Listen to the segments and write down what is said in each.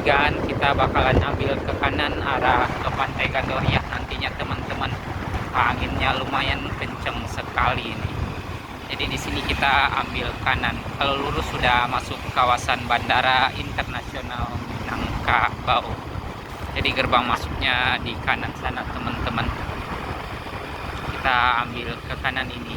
pertigaan kita bakalan ambil ke kanan arah ke Pantai Gandoria nantinya teman-teman. Anginnya lumayan kenceng sekali ini. Jadi di sini kita ambil kanan. Kalau lurus sudah masuk kawasan Bandara Internasional Minangkabau. Jadi gerbang masuknya di kanan sana teman-teman. Kita ambil ke kanan ini.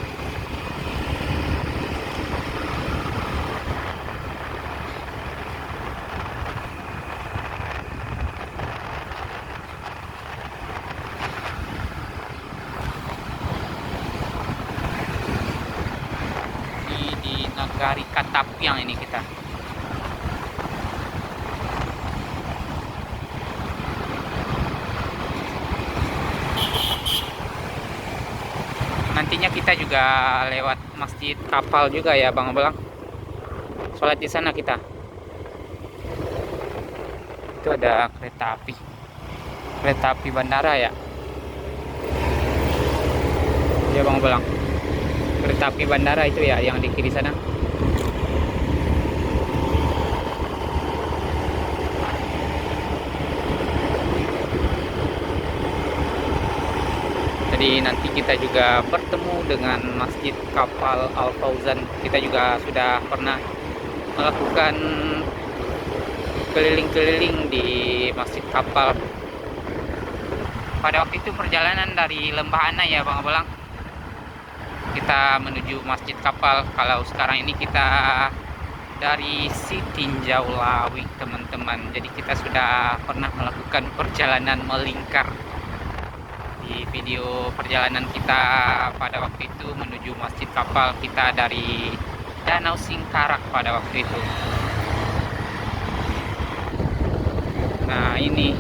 Di Nagari Katapiang ini kita. Nantinya kita juga lewat Masjid Kapal juga ya Bang Belang. Sholat di sana kita. Itu ada kereta api. Kereta api bandara ya. Ya Bang Belang. Kereta api bandara itu ya yang di kiri sana. Jadi nanti kita juga bertemu dengan Masjid Kapal Al Fauzan. Kita juga sudah pernah melakukan keliling-keliling di Masjid Kapal. Pada waktu itu perjalanan dari Lembah Anai ya Bang Belang. Kita menuju Masjid Kapal. Kalau sekarang ini kita dari Sitinjau Lawi teman-teman. Jadi kita sudah pernah melakukan perjalanan melingkar. Di video perjalanan kita pada waktu itu menuju Masjid Kapal, kita dari Danau Singkarak pada waktu itu. Nah ini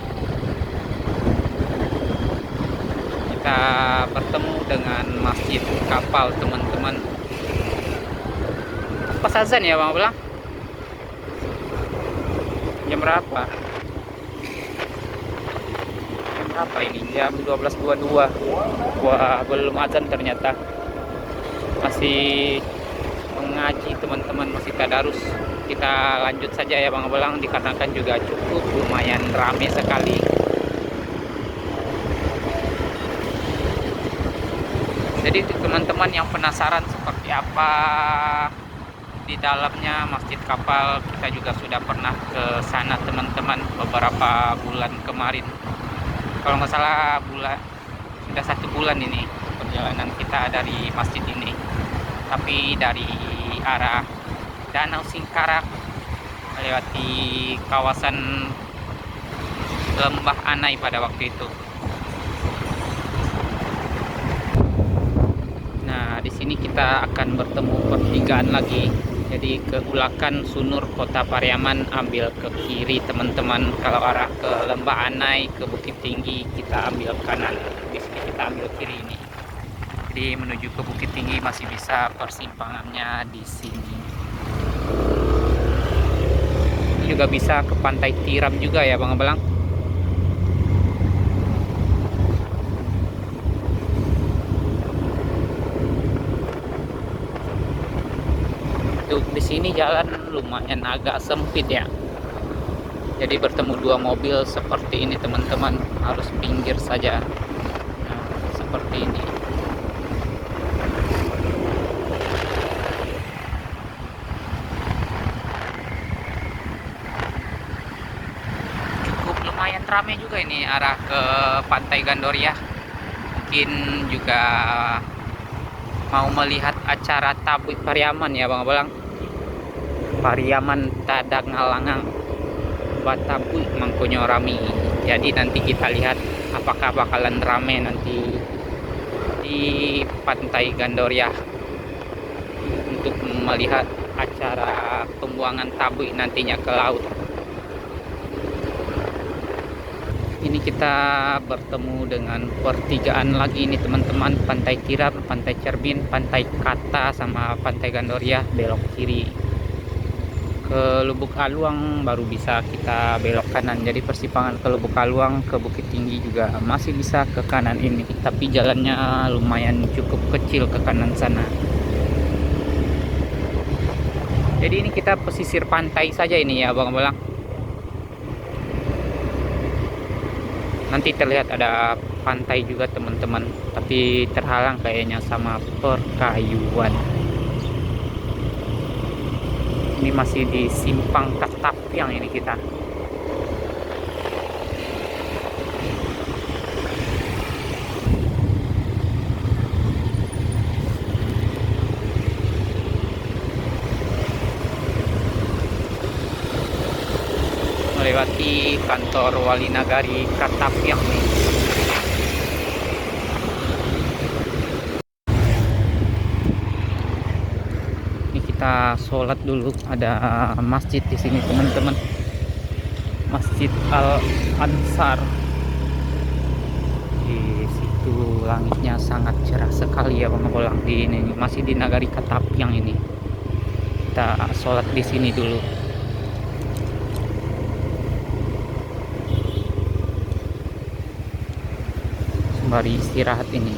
kita bertemu dengan Masjid Kapal teman-teman. Pas azan ya Bang Belang? Jam berapa? Apa ini? Jam 12.22. Wah, belum azan ternyata. Masih mengaji teman-teman, masih tadarus. Kita lanjut saja ya Bang Belang, dikarenakan juga cukup lumayan ramai sekali. Jadi teman-teman yang penasaran seperti apa di dalamnya Masjid Kapal, kita juga sudah pernah ke sana teman-teman beberapa bulan kemarin. Kalau nggak salah sudah 1 bulan ini perjalanan kita dari masjid ini, tapi dari arah Danau Singkarak melewati kawasan Lembah Anai pada waktu itu. Nah di sini kita akan bertemu pertigaan lagi. Jadi ke Ulakan Sunur Kota Pariaman ambil ke kiri teman-teman. Kalau arah ke Lembah Anai ke Bukit Tinggi kita ambil kanan. Di sini kita ambil kiri ini. Jadi menuju ke Bukit Tinggi masih bisa persimpangannya di sini. Ini juga bisa ke Pantai Tiram juga ya Bang Belang. Di sini jalan lumayan agak sempit ya. Jadi bertemu 2 mobil seperti ini teman-teman, harus pinggir saja. Nah, seperti ini. Cukup lumayan ramai juga ini arah ke Pantai Gandoria. Mungkin juga mau melihat acara Tabui Pariaman ya Bang Belang. Pariaman Tadak Ngalangang Batabui Mangkonyo Rami. Jadi nanti kita lihat apakah bakalan rame nanti di Pantai Gandoria untuk melihat acara pembuangan tabui nantinya ke laut. Ini kita bertemu dengan pertigaan lagi ini teman-teman, Pantai Tiram, Pantai Cerbin, Pantai Kata sama Pantai Gandoria belok kiri. Ke Lubuk Aluang baru bisa kita belok kanan. Jadi persimpangan ke Lubuk Aluang ke Bukit Tinggi juga masih bisa ke kanan ini, tapi jalannya lumayan cukup kecil ke kanan sana. Jadi ini kita pesisir pantai saja ini ya Bang Belang. Nanti terlihat ada pantai juga teman-teman, tapi terhalang kayaknya sama perkayuan. Ini masih di simpang Ketapyang ini kita. Melewati kantor Wali Nagari Ketapyang nih. Ini kita sholat dulu, ada masjid di sini teman-teman. Masjid Al Ansar. Di situ langitnya sangat cerah sekali ya Bang Bolang. Di ini masih di Nagari Ketapyang ini. Kita sholat di sini dulu. Sembari istirahat ini.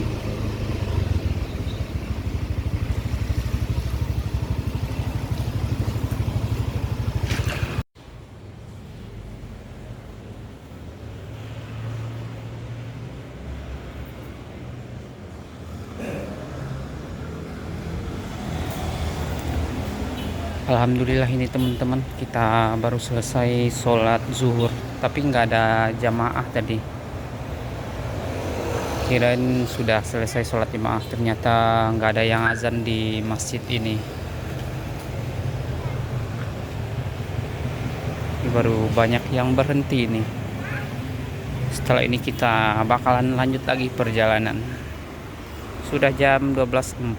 Alhamdulillah ini teman-teman, kita baru selesai sholat zuhur, tapi nggak ada jamaah tadi. Kirain sudah selesai sholat jamaah, ternyata nggak ada yang azan di masjid ini. Ini baru banyak yang berhenti ini. Setelah ini kita bakalan lanjut lagi perjalanan. Sudah jam 12.49.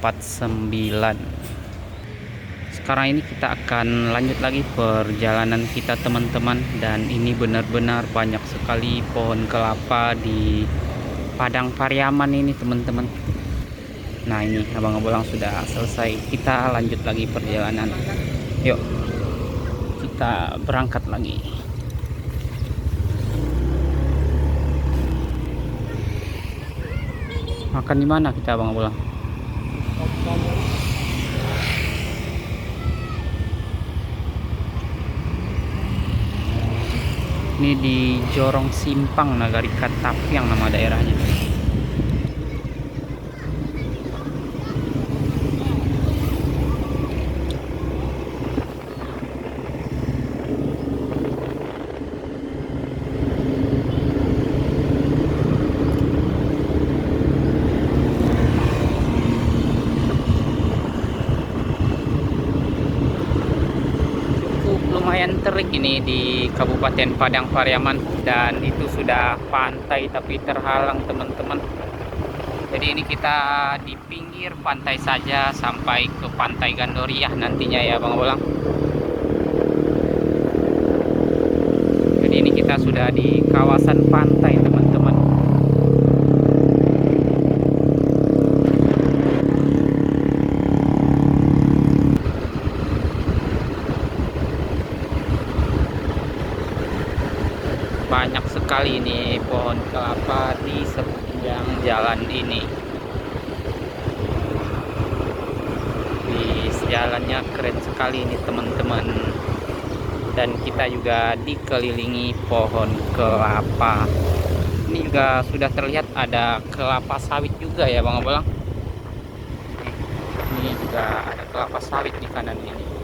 Sekarang ini kita akan lanjut lagi perjalanan kita teman-teman, dan ini benar-benar banyak sekali pohon kelapa di Padang Pariaman ini teman-teman. Nah ini abang-abang sudah selesai, kita lanjut lagi perjalanan. Yuk kita berangkat lagi. Makan di mana kita abang-abang? Ini di Jorong Simpang Nagari Ketapyang nama daerahnya. Lumayan terik ini di Kabupaten Padang Pariaman, dan itu sudah pantai tapi terhalang teman-teman. Jadi ini kita di pinggir pantai saja sampai ke Pantai Gandoria nantinya ya Bang Bolang. Jadi ini kita sudah di kawasan pantai teman-teman. Banyak sekali ini pohon kelapa di sepanjang jalan ini. Di jalannya keren sekali ini teman-teman. Dan kita juga dikelilingi pohon kelapa. Ini juga sudah terlihat ada kelapa sawit juga ya Bang Bolang. Ini juga ada kelapa sawit di kanan ini.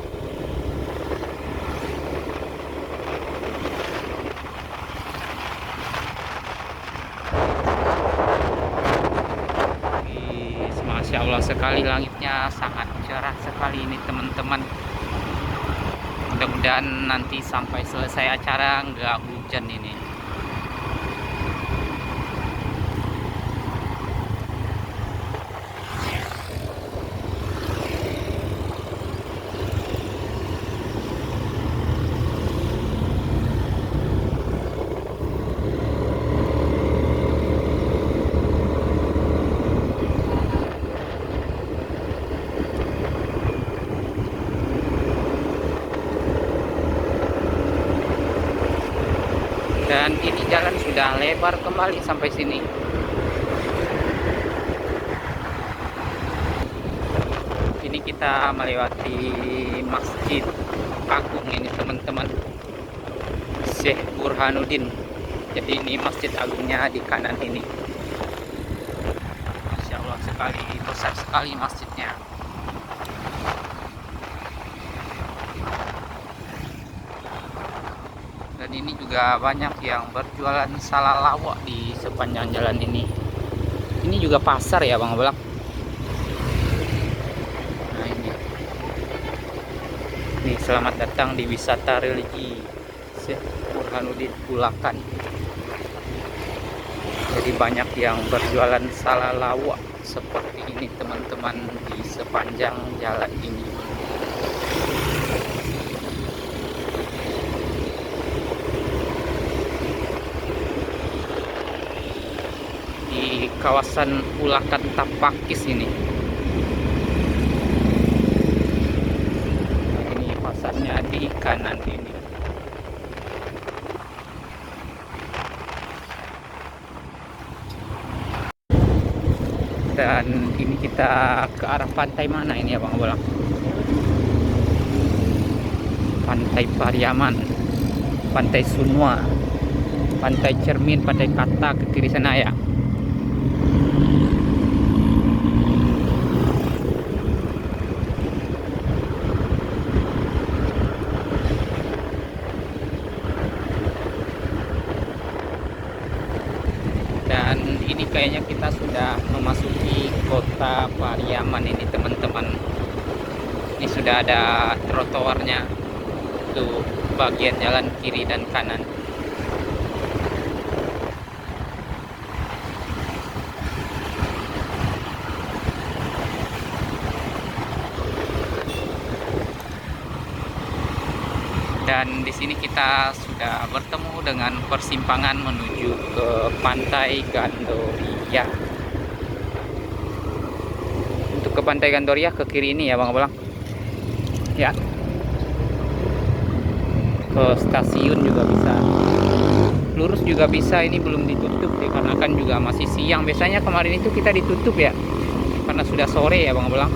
Masya Allah sekali, langitnya sangat cerah sekali ini teman-teman. Mudah-mudahan nanti sampai selesai acara nggak hujan ini. Dan ini jalan sudah lebar kembali sampai sini. Ini kita melewati Masjid Agung ini teman-teman, Syekh Burhanuddin. Jadi ini Masjid Agungnya di kanan ini. Masya Allah sekali, besar sekali masjidnya. Dan ini juga banyak yang berjualan salalawak di sepanjang jalan ini. Ini juga pasar ya Bang Belak. Nah ini. Nih, selamat datang di wisata religi Syekh Burhanuddin Bulakan. Jadi banyak yang berjualan salalawak seperti ini teman-teman di sepanjang jalan ini. Di kawasan Bulakan Tapakis ini. Ini pasarnya di kanan ini. Dan ini kita ke arah pantai mana ini ya Bang Bolang? Pantai Pariaman, Pantai Sunua, Pantai Cermin, Pantai Kata ke kiri sana ya. Dan ini kayaknya kita sudah memasuki kota Pariaman ini teman-teman. Ini sudah ada trotoarnya tuh, bagian jalan kiri dan kanan. Dan di sini kita sudah bertemu dengan persimpangan menuju ke Pantai Gandoria. Untuk ke Pantai Gandoria ke kiri ini ya Bang Bolang. Ya. Ke stasiun juga bisa. Lurus juga bisa, ini belum ditutup dikarenakan juga masih siang. Biasanya kemarin itu kita ditutup ya. Karena sudah sore ya Bang Bolang.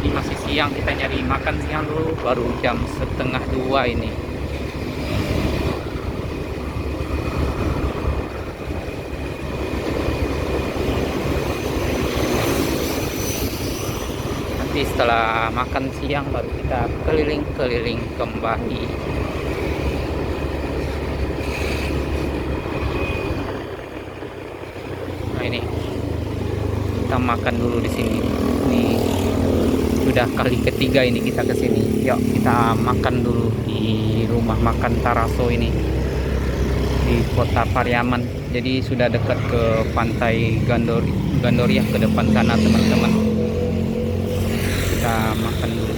Ini masih siang, kita nyari makan siang dulu, baru jam 1:30 ini. Nanti setelah makan siang baru kita keliling-keliling kembali. Nah ini kita makan dulu di sini. Ini sudah kali ketiga ini kita ke sini. Yuk kita makan dulu di rumah makan Taraso ini di kota Pariaman. Jadi sudah dekat ke Pantai Gandoria ke depan sana teman-teman. Kita makan dulu.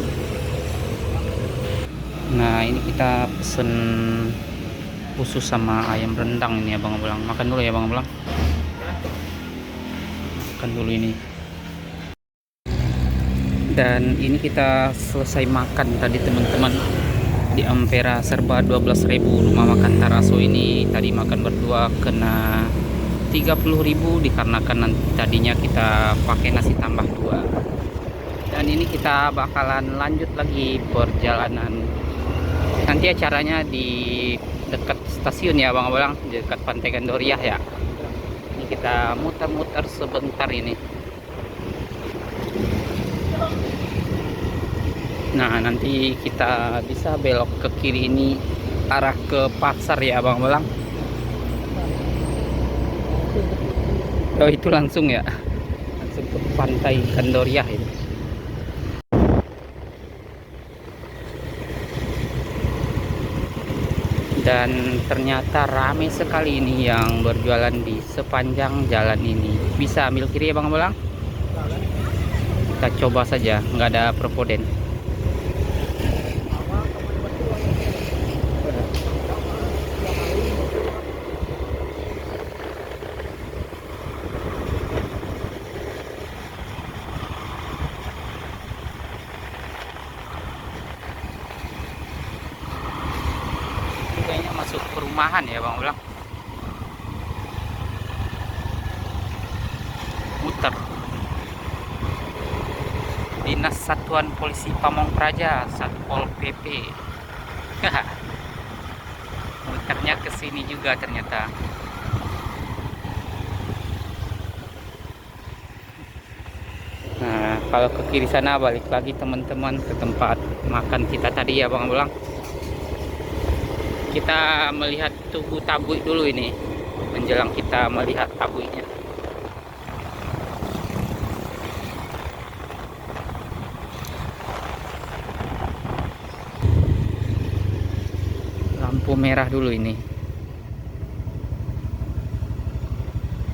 Nah ini kita pesen khusus sama ayam rendang ini ya Bang Belang. Makan dulu ya Bang Belang. Makan dulu ini. Dan ini kita selesai makan tadi teman-teman di Ampera Serba 12.000. Rumah makan Taraso ini tadi makan berdua kena 30.000 dikarenakan tadinya kita pakai nasi tambah 2. Dan ini kita bakalan lanjut lagi perjalanan. Nanti acaranya di dekat stasiun ya Bang Abang, di dekat Pantai Gandoria ya. Ini kita muter-muter sebentar ini. Nah nanti kita bisa belok ke kiri ini arah ke pasar ya Bang Belang. Oh itu langsung ya, langsung ke Pantai Gandoria ini. Dan ternyata ramai sekali ini yang berjualan di sepanjang jalan ini. Bisa ambil kiri ya Bang Belang? Kita coba saja, nggak ada propoden. Kayaknya masuk perumahan ya Bang Ulang. Muter. Dinas Satuan Polisi Pamong Praja, Satpol PP. Muter arahnya ke sini juga ternyata. Nah, kalau ke kiri sana balik lagi teman-teman ke tempat makan kita tadi ya Bang Bolang. Kita melihat tugu Tabui dulu ini menjelang kita melihat tabuinya. Lampu merah dulu ini.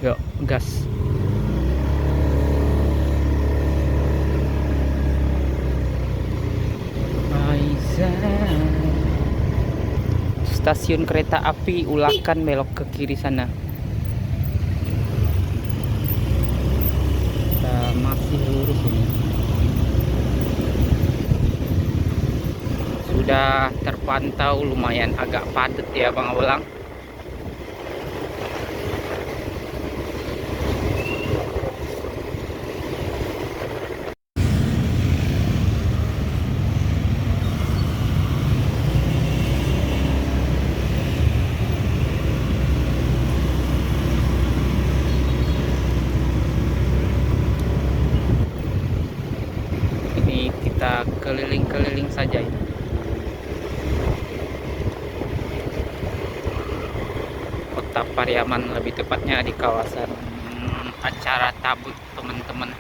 Yuk, gas. Stasiun kereta api Ulakan, belok ke kiri sana. Kita masih lurus ini. Sudah terpantau lumayan agak padat ya Bang Bolang. Kita keliling-keliling saja ini. Kota Pariaman, lebih tepatnya di kawasan acara Tabui teman-teman.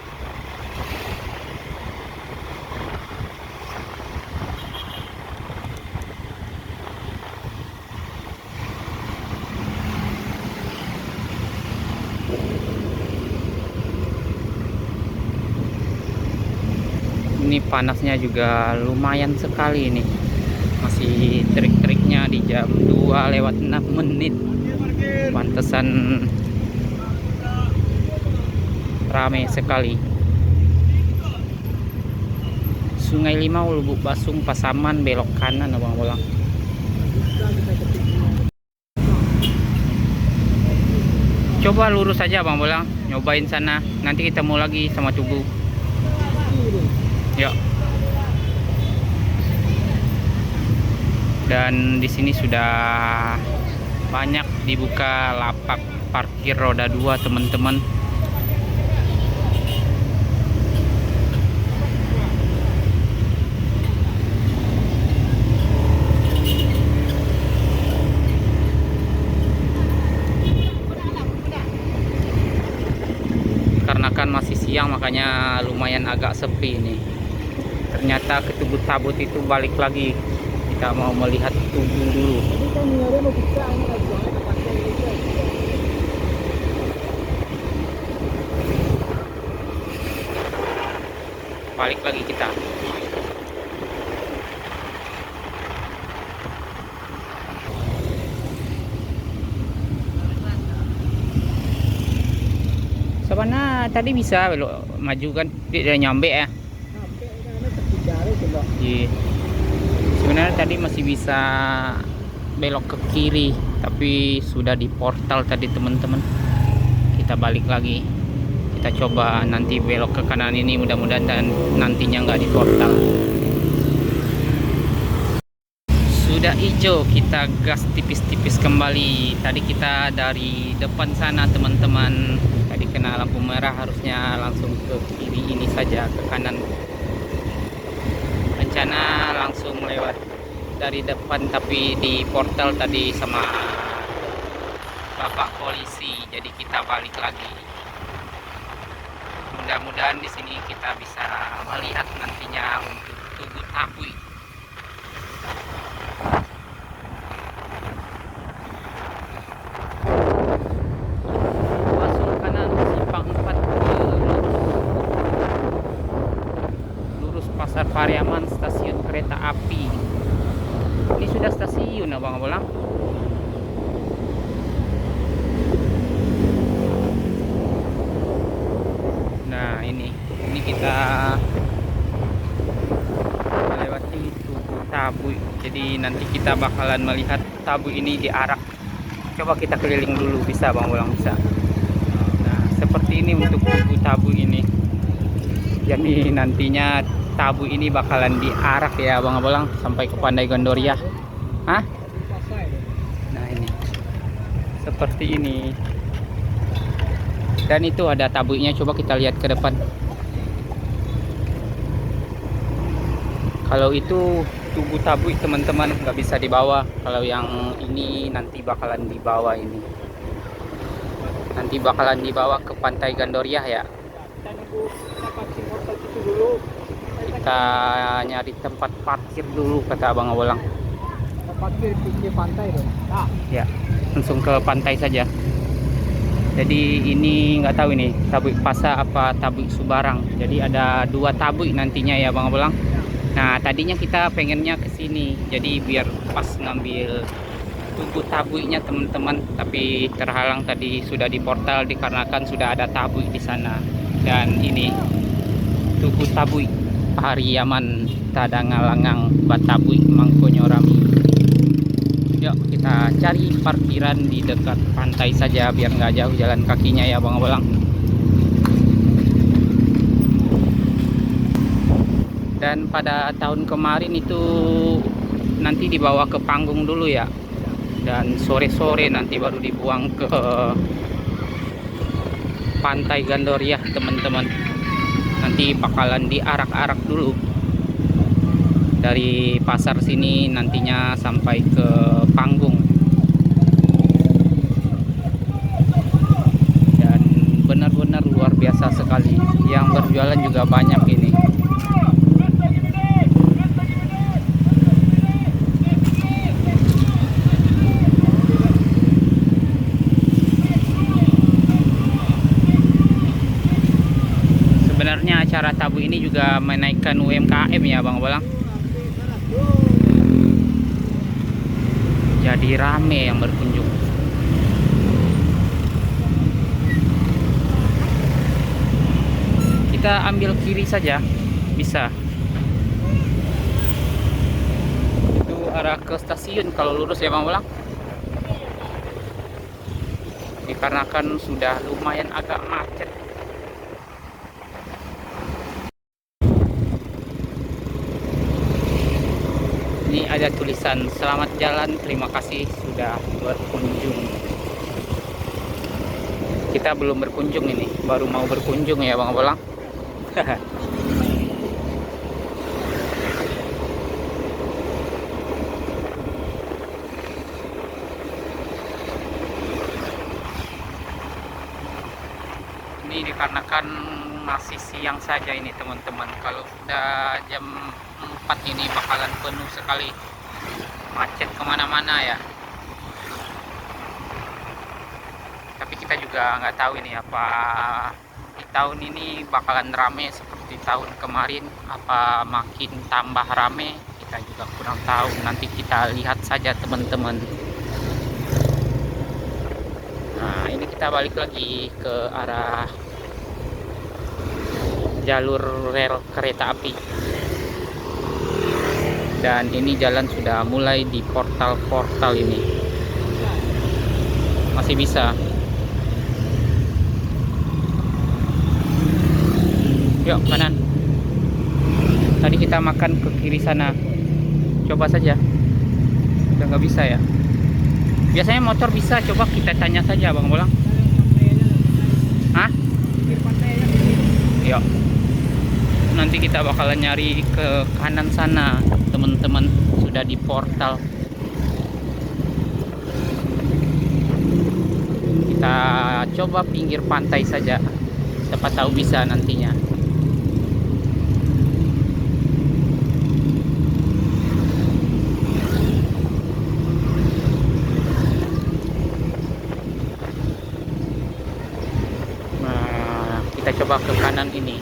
Ini panasnya juga lumayan sekali ini. Masih terik-teriknya di jam 2:06. Pantesan ramai sekali. Sungai Limau, Lubuk Basung, Pasaman, belok kanan Abang Bolang. Coba lurus saja Bang Bolang, nyobain sana. Nanti kita mau lagi sama Tugu. Yuk. Dan di sini sudah banyak dibuka lapak parkir roda 2 teman-teman. Karena kan masih siang makanya lumayan agak sepi ini. Ternyata ke Tugu Tabut itu balik lagi. Kita mau melihat tugu dulu. Balik lagi kita. Sabana tadi bisa belok maju kan, dia nyampe ya. Iya. Sebenarnya tadi masih bisa belok ke kiri, tapi sudah di portal tadi teman-teman. Kita balik lagi. Kita coba nanti belok ke kanan ini, mudah-mudahan dan nantinya nggak di portal. Sudah hijau, kita gas tipis-tipis kembali. Tadi kita dari depan sana teman-teman. Tadi kena lampu merah, harusnya langsung ke kiri ini saja, ke kanan. Rencana langsung lewat dari depan, tapi di portal tadi sama bapak polisi, jadi kita balik lagi. Mudah-mudahan di sini kita bisa melihat nantinya untuk Tugu Tabui. Masuk kanan simpang 4 lurus Pasar Pariaman, stasiun kereta api. Ini sudah stasiun Abang Bolang. Nah ini kita melewati Tugu Tabui. Jadi nanti kita bakalan melihat Tabui ini diarak. Coba kita keliling dulu, bisa Bang Bolang, bisa. Nah seperti ini untuk Tugu Tabui ini. Jadi nantinya Tabui ini bakalan diarak ya Bang Bolang sampai ke Pandai Gandoria. Hah? Nah ini. seperti ini. Dan itu ada tabuknya, coba kita lihat ke depan. Kalau itu tubuh tabuk teman-teman, nggak bisa dibawa. Kalau yang ini nanti bakalan dibawa ini. Nanti bakalan dibawa ke Pantai Gandoria ya. Kita nyari tempat parkir dulu kata Abang Awolang. Parkir di pantai dong. Ya, langsung ke pantai saja. Jadi ini nggak tahu ini tabuk Pasa apa tabuk Subarang. Jadi ada dua tabuk nantinya ya Bang Awolang. Nah tadinya kita pengennya ke sini, jadi biar pas ngambil tubuh tabuknya teman-teman. Tapi terhalang tadi sudah di portal dikarenakan sudah ada tabuk di sana. Dan ini tubuh tabuk Pariaman Tadangalangang Batabui Mangkonyorami. Yuk kita cari parkiran di dekat pantai saja biar nggak jauh jalan kakinya ya Bang Awolang. Dan pada tahun kemarin itu nanti dibawa ke panggung dulu ya, dan sore-sore nanti baru dibuang ke Pantai Gandoria teman-teman. Nanti bakalan diarak-arak dulu dari pasar sini nantinya sampai ke panggung. Dan benar-benar luar biasa sekali, yang berjualan juga banyak ini. Sebenarnya acara tabu ini juga menaikkan UMKM ya Bang Bolang. Jadi rame yang berkunjung. Kita ambil kiri saja bisa. Itu arah ke stasiun kalau lurus ya Bang Bolang. Dikarenakan sudah lumayan agak macet. Ini ada tulisan selamat jalan, terima kasih sudah berkunjung. Kita belum berkunjung ini, baru mau berkunjung ya Bang Bolang. Ini dikarenakan masih siang saja ini teman-teman. Kalau sudah jam 4 ini bakalan penuh sekali, macet kemana-mana ya. Tapi kita juga nggak tahu ini apa di tahun ini bakalan rame seperti tahun kemarin, apa makin tambah rame, kita juga kurang tahu. Nanti kita lihat saja teman-teman. Nah ini kita balik lagi ke arah jalur rel kereta api. Dan ini jalan sudah mulai di portal-portal ini. Masih bisa. Yuk kanan. Tadi kita makan ke kiri sana. Coba saja. Udah nggak bisa ya. Biasanya motor bisa. Coba kita tanya saja Bang Bolang. Hah? Yuk. Nanti kita bakalan nyari ke kanan sana teman-teman, sudah di portal. Kita coba pinggir pantai saja, siapa tahu bisa nantinya. Nah kita coba ke kanan ini.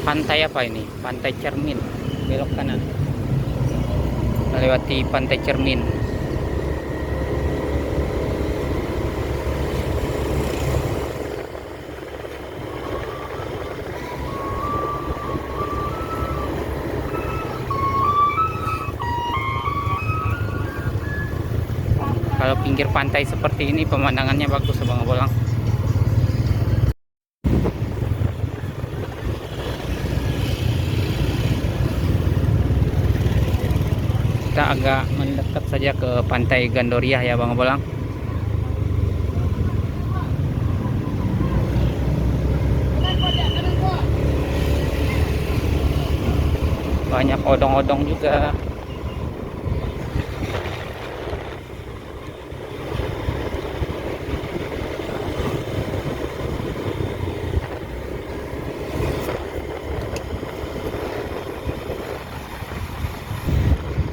Pantai apa ini? Pantai Cermin. Belok kanan. Melewati Pantai Cermin. Kalau pinggir pantai seperti ini pemandangannya bagus ya Bang Bolang. Kita agak mendekat saja ke pantai Gandoria ya Bang Bolang. Banyak odong-odong juga.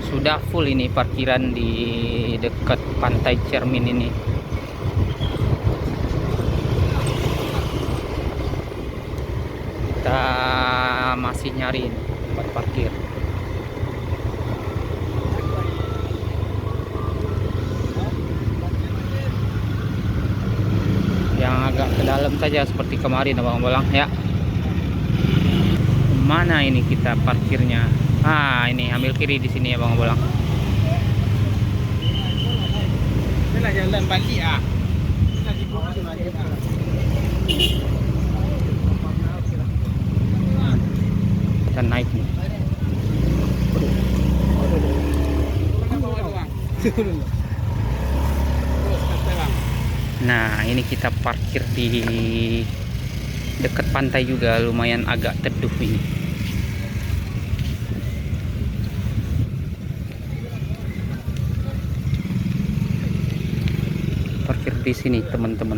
Sudah full ini parkiran di dekat pantai Cermin ini. Kita masih nyari tempat parkir. Yang agak ke dalam saja seperti kemarin Abang Bolang ya. Mana ini kita parkirnya? Ah, ini ambil kiri di sini ya Bang Bolang. Inilah jalan balik ah. Inilah di bawah balik ah. Kita naik nih. Nah, ini kita parkir di dekat pantai juga, lumayan agak teduh ini. Parkir di sini teman-teman.